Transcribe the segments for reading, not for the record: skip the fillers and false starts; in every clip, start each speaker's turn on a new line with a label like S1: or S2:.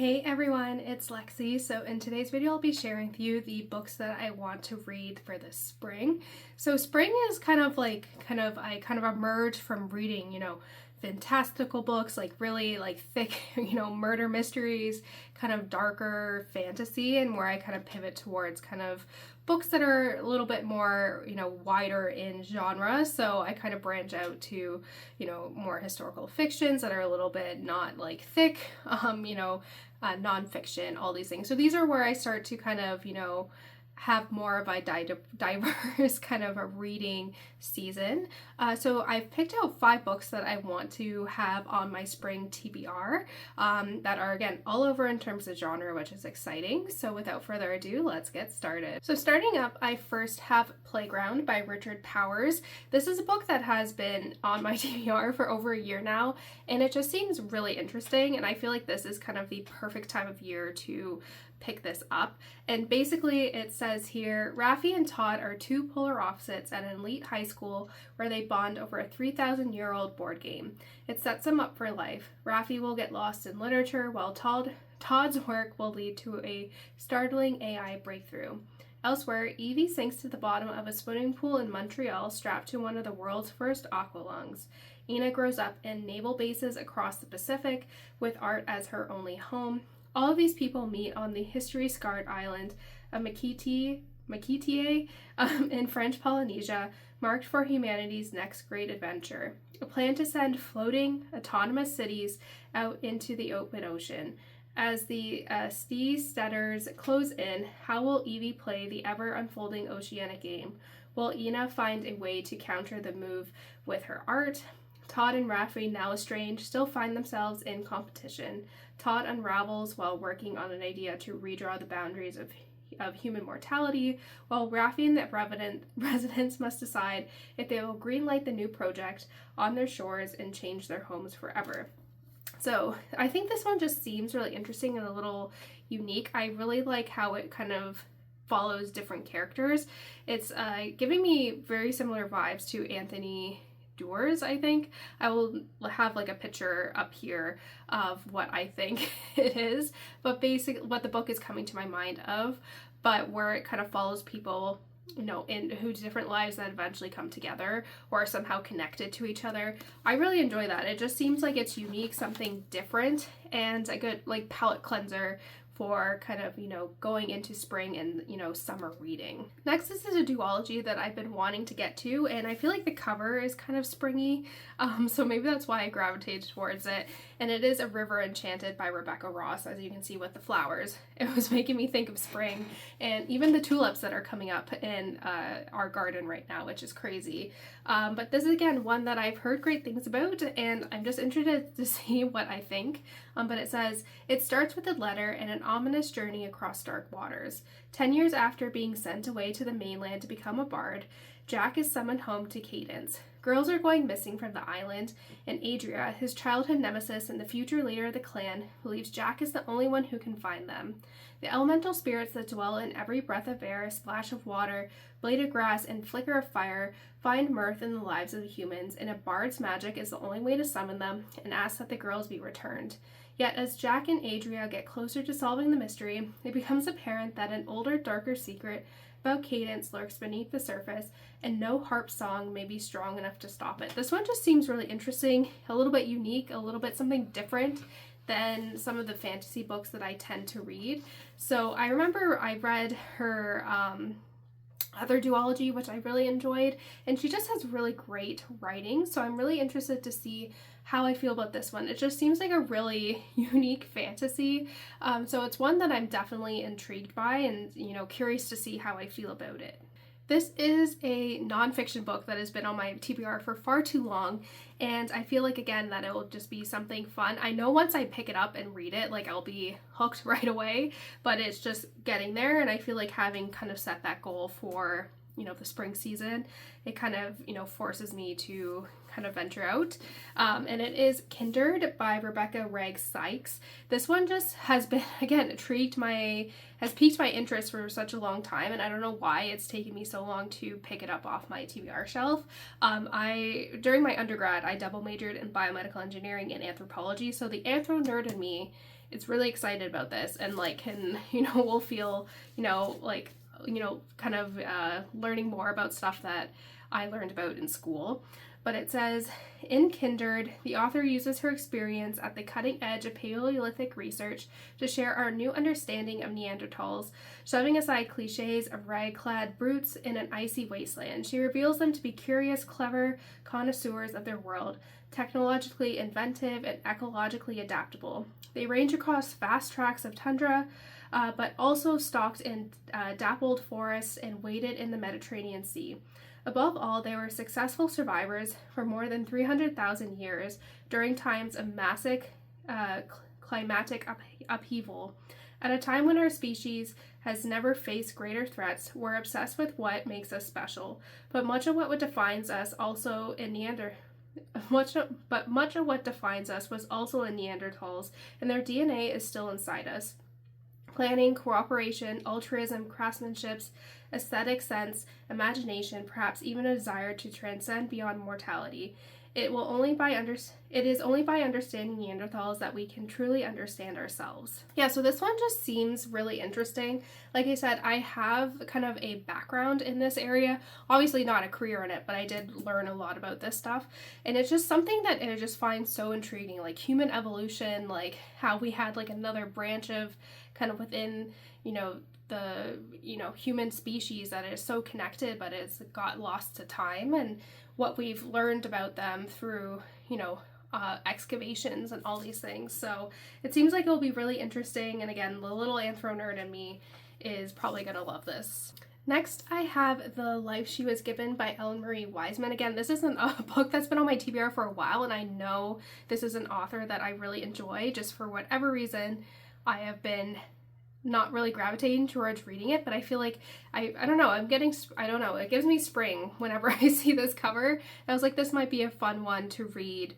S1: Hey everyone, it's Lexi. So in today's video, I'll be sharing with you the books that I want to read for this spring. So spring is I emerged from reading, fantastical books, like really thick, murder mysteries, kind of darker fantasy, and where I kind of pivot towards kind of books that are a little bit more, wider in genre. So I kind of branch out to, more historical fictions that are a little bit not like thick, nonfiction, all these things. So these are where I start to kind of, have more of a diverse kind of a reading season. So I've picked out 5 books that I want to have on my spring TBR that are, again, all over in terms of genre, which is exciting. So without further ado, let's get started. So starting up, I first have Playground by Richard Powers. This is a book that has been on my TBR for over a year now, and it just seems really interesting, and I feel like this is kind of the perfect time of year to pick this up. And basically it says here, Raffi and Todd are 2 polar opposites at an elite high school where they bond over a 3,000-year-old board game. It sets them up for life. Raffi will get lost in literature while Todd's work will lead to a startling AI breakthrough. Elsewhere, Evie sinks to the bottom of a swimming pool in Montreal strapped to one of the world's first aqualungs. Ina grows up in naval bases across the Pacific with art as her only home. All of these people meet on the history-scarred island of Makiti in French Polynesia, marked for humanity's next great adventure, a plan to send floating, autonomous cities out into the open ocean. As the seasteaders close in, how will Evie play the ever-unfolding oceanic game? Will Ina find a way to counter the move with her art? Todd and Raffi, now estranged, still find themselves in competition. Todd unravels while working on an idea to redraw the boundaries of human mortality, while Raffi and the residents must decide if they will greenlight the new project on their shores and change their homes forever. So I think this one just seems really interesting and a little unique. I really like how it kind of follows different characters. It's giving me very similar vibes to Anthony Doers, I think. I will have like a picture up here of what I think it is, but basically what the book is coming to my mind of, but where it kind of follows people, in whose different lives that eventually come together or are somehow connected to each other. I really enjoy that. It just seems like it's unique, something different, and a good palate cleanser for kind of, going into spring and, summer reading. Next, this is a duology that I've been wanting to get to, and I feel like the cover is kind of springy, so maybe that's why I gravitated towards it. And it is A River Enchanted by Rebecca Ross, as you can see with the flowers. It was making me think of spring, and even the tulips that are coming up in our garden right now, which is crazy. But this is, again, one that I've heard great things about, and I'm just interested to see what I think. But it says, it starts with a letter and an ominous journey across dark waters. 10 years after being sent away to the mainland to become a bard, Jack is summoned home to Cadence. Girls are going missing from the island, and Adria, his childhood nemesis and the future leader of the clan, believes Jack is the only one who can find them. The elemental spirits that dwell in every breath of air, splash of water, blade of grass, and flicker of fire find mirth in the lives of the humans, and a bard's magic is the only way to summon them and ask that the girls be returned. Yet as Jack and Adria get closer to solving the mystery, it becomes apparent that an older, darker secret about Cadence lurks beneath the surface, and no harp song may be strong enough to stop it. This one just seems really interesting, a little bit unique, a little bit something different than some of the fantasy books that I tend to read. So I remember I read her other duology, which I really enjoyed, and she just has really great writing, so I'm really interested to see how I feel about this one. It just seems like a really unique fantasy, so it's one that I'm definitely intrigued by and, curious to see how I feel about it. This is a nonfiction book that has been on my TBR for far too long, and I feel like, again, that it will just be something fun. I know once I pick it up and read it, I'll be hooked right away, but it's just getting there, and I feel like having kind of set that goal for, the spring season, it kind of, forces me to kind of venture out. And it is Kindred by Rebecca Wragg Sykes. This one just has been, again, piqued my interest for such a long time, and I don't know why it's taken me so long to pick it up off my TBR shelf. During my undergrad, I double majored in biomedical engineering and anthropology, so the anthro nerd in me is really excited about this and like can, will feel, like, kind of learning more about stuff that I learned about in school. But it says, in Kindred, the author uses her experience at the cutting edge of Paleolithic research to share our new understanding of Neanderthals, shoving aside cliches of rag-clad brutes in an icy wasteland. She reveals them to be curious, clever connoisseurs of their world, technologically inventive and ecologically adaptable. They range across vast tracts of tundra, but also stalked in dappled forests and waded in the Mediterranean Sea. Above all, they were successful survivors for more than 300,000 years during times of massive climatic upheaval. At a time when our species has never faced greater threats, we're obsessed with what makes us special. But much of what defines us also in much of what defines us was also in Neanderthals, and their DNA is still inside us. Planning, cooperation, altruism, craftsmanship, aesthetic sense, imagination, perhaps even a desire to transcend beyond mortality. It is only by understanding Neanderthals that we can truly understand ourselves. Yeah, so this one just seems really interesting. Like I said, I have kind of a background in this area. Obviously not a career in it, but I did learn a lot about this stuff. And it's just something that I just find so intriguing, like human evolution, like how we had like another branch of kind of within, the human species that is so connected, but it's got lost to time, and what we've learned about them through excavations and all these things. So it seems like it'll be really interesting, and again, the little anthro nerd in me is probably gonna love this. Next, I have The Life She Was Given by Ellen Marie Wiseman. Again, this isn't a book that's been on my TBR for a while, and I know this is an author that I really enjoy. Just for whatever reason, I have been not really gravitating towards reading it, but I feel like I don't know, it gives me spring whenever I see this cover. And I was like, this might be a fun one to read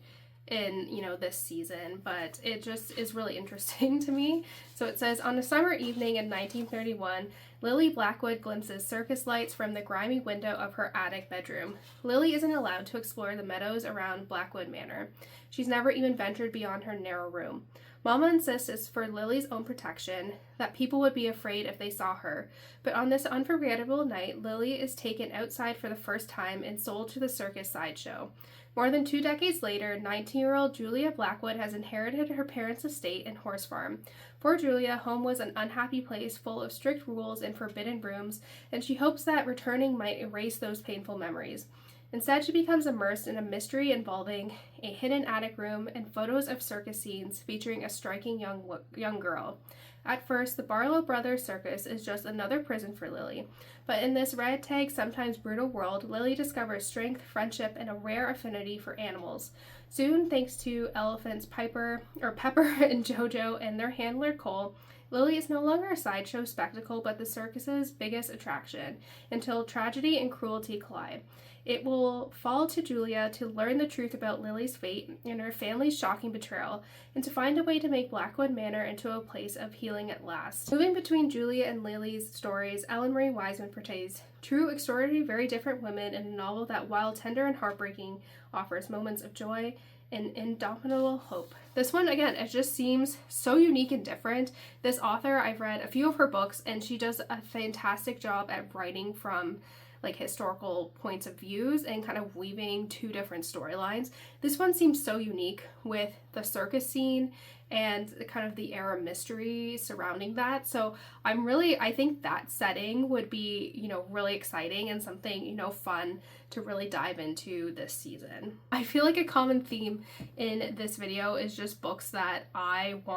S1: in, this season, but it just is really interesting to me. So it says, on a summer evening in 1931, Lily Blackwood glimpses circus lights from the grimy window of her attic bedroom. Lily isn't allowed to explore the meadows around Blackwood Manor. She's never even ventured beyond her narrow room. Mama insists it's for Lily's own protection, that people would be afraid if they saw her. But on this unforgettable night, Lily is taken outside for the first time and sold to the circus sideshow. More than 2 decades later, 19-year-old Julia Blackwood has inherited her parents' estate and horse farm. For Julia, home was an unhappy place full of strict rules and forbidden rooms, and she hopes that returning might erase those painful memories. Instead, she becomes immersed in a mystery involving a hidden attic room and photos of circus scenes featuring a striking young girl. At first, the Barlow Brothers Circus is just another prison for Lily, but in this ragtag, sometimes brutal world, Lily discovers strength, friendship, and a rare affinity for animals. Soon, thanks to elephants Pepper and Jojo and their handler Cole, Lily is no longer a sideshow spectacle, but the circus's biggest attraction, until tragedy and cruelty collide. It will fall to Julia to learn the truth about Lily's fate and her family's shocking betrayal, and to find a way to make Blackwood Manor into a place of healing at last. Moving between Julia and Lily's stories, Ellen Marie Wiseman portrays true, extraordinary, very different women in a novel that, while tender and heartbreaking, offers moments of joy and indomitable hope. This one, again, it just seems so unique and different. This author, I've read a few of her books, and she does a fantastic job at writing from like historical points of views and kind of weaving 2 different storylines. This one seems so unique with the circus scene and the kind of the era mystery surrounding that. So I think that setting would be, really exciting and something, fun to really dive into this season. I feel like a common theme in this video is just books that that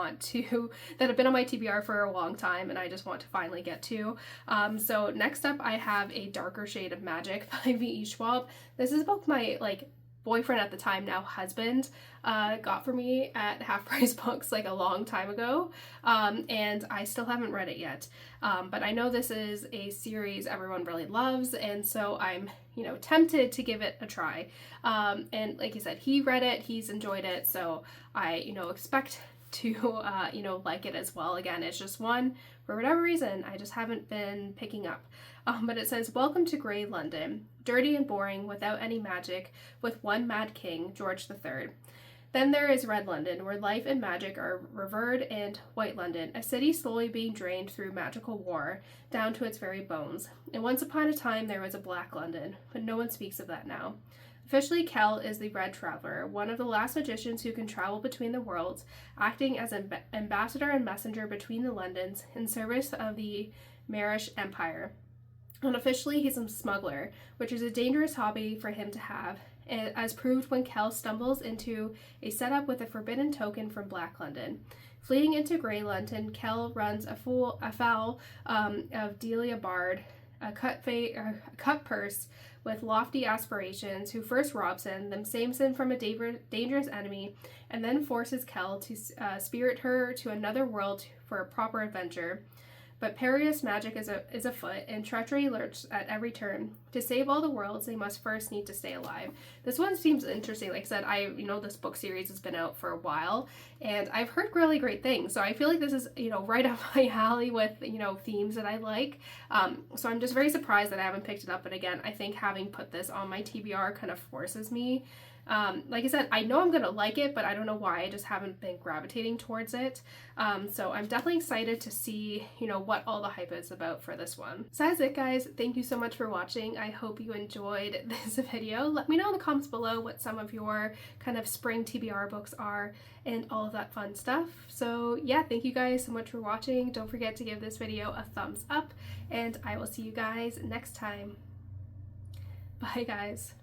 S1: have been on my TBR for a long time and I just want to finally get to. So next up I have A Darker Shade of Magic by V.E. Schwab. This is a book my boyfriend at the time, now husband, got for me at Half Price Books like a long time ago, and I still haven't read it yet, but I know this is a series everyone really loves, and so I'm tempted to give it a try, and like I said, he read it, he's enjoyed it, so I expect to like it as well. Again, it's just one, for whatever reason, I just haven't been picking up. But it says, welcome to Grey London, dirty and boring, without any magic, with one mad king, George III. Then there is Red London, where life and magic are revered, and White London, a city slowly being drained through magical war down to its very bones. And once upon a time there was a Black London, but no one speaks of that now. Officially, Kel is the Red Traveler, one of the last magicians who can travel between the worlds, acting as an ambassador and messenger between the Londons in service of the Marish Empire. Unofficially, he's a smuggler, which is a dangerous hobby for him to have, as proved when Kel stumbles into a setup with a forbidden token from Black London. Fleeing into Grey London, Kel runs afoul of Delia Bard, a cut purse with lofty aspirations, who first robs him, then saves him from a dangerous enemy, and then forces Kel to spirit her to another world for a proper adventure. But perilous magic is afoot, and treachery lurks at every turn. To save all the worlds, they must first need to stay alive. This one seems interesting. Like I said, this book series has been out for a while, and I've heard really great things. So I feel like this is, right up my alley with, themes that I like. So I'm just very surprised that I haven't picked it up. But again, I think having put this on my TBR kind of forces me. Like I said, I know I'm gonna like it, but I don't know why. I just haven't been gravitating towards it. So I'm definitely excited to see, what all the hype is about for this one. So that's it, guys. Thank you so much for watching. I hope you enjoyed this video. Let me know in the comments below what some of your kind of spring TBR books are and all of that fun stuff. So yeah, thank you guys so much for watching. Don't forget to give this video a thumbs up, and I will see you guys next time. Bye, guys.